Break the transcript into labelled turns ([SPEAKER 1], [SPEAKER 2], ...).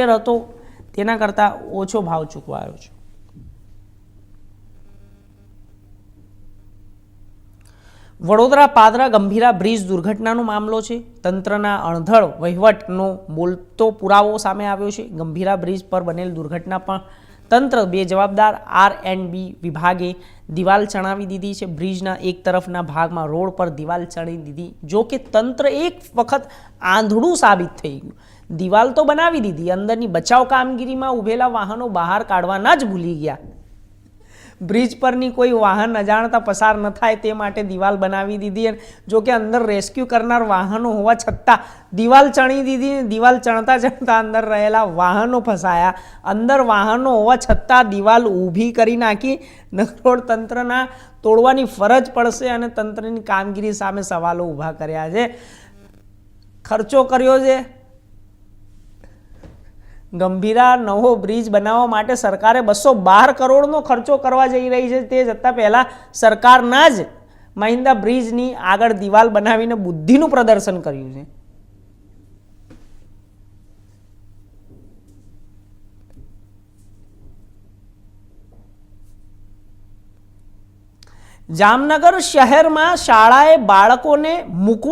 [SPEAKER 1] હતો તેના કરતાં ઓછો ભાવ ચૂકવાયો છે। વડોદરા પાદરા ગંભીરા બ્રિજ દુર્ઘટનાનો મામલો છે। તંત્રના અણધડ વહીવટનો બોલતો પુરાવો સામે આવ્યો છે। ગંભીરા બ્રિજ પર બનેલ દુર્ઘટના પણ તંત્ર બેજવાબદાર R&B વિભાગે દિવાલ ચણાવી દીધી છે। બ્રિજના એક તરફના ભાગમાં રોડ પર દિવાલ ચણી દીધી। જો કે તંત્ર એક વખત આંધળું સાબિત થઈ ગયું। દિવાલ તો બનાવી દીધી, અંદરની બચાવ કામગીરીમાં ઊભેલા વાહનો બહાર કાઢવાના જ ભૂલી ગયા। બ્રિજ પરની કોઈ વાહન અજાણતા પસાર ન થાય તે માટે દિવાલ બનાવી દીધી। જો કે અંદર રેસ્ક્યુ કરનાર વાહનો હોવા છતાં દિવાલ ચણી દીધી। દિવાલ ચણતા ચણતા અંદર રહેલા વાહનો ફસાયા। અંદર વાહનો હોવા છતાં દિવાલ ઊભી કરી નાખી। નકરોડ તંત્રના તોડવાની ફરજ પડશે અને તંત્રની કામગીરી સામે સવાલો ઊભા કર્યા છે। ખર્ચો કર્યો છે। ગંભીરા નવો બ્રિજ બનાવવા માટે સરકારે 212 કરોડનો ખર્ચો કરવા જઈ રહી છે। તે જતાં પહેલાં સરકારના જ મહિન્દા બ્રિજની આગળ દિવાલ બનાવીને બુદ્ધિનું પ્રદર્શન કર્યું છે। જામનગર શહેરમાં શાળાએ બાળકોને મૂકવા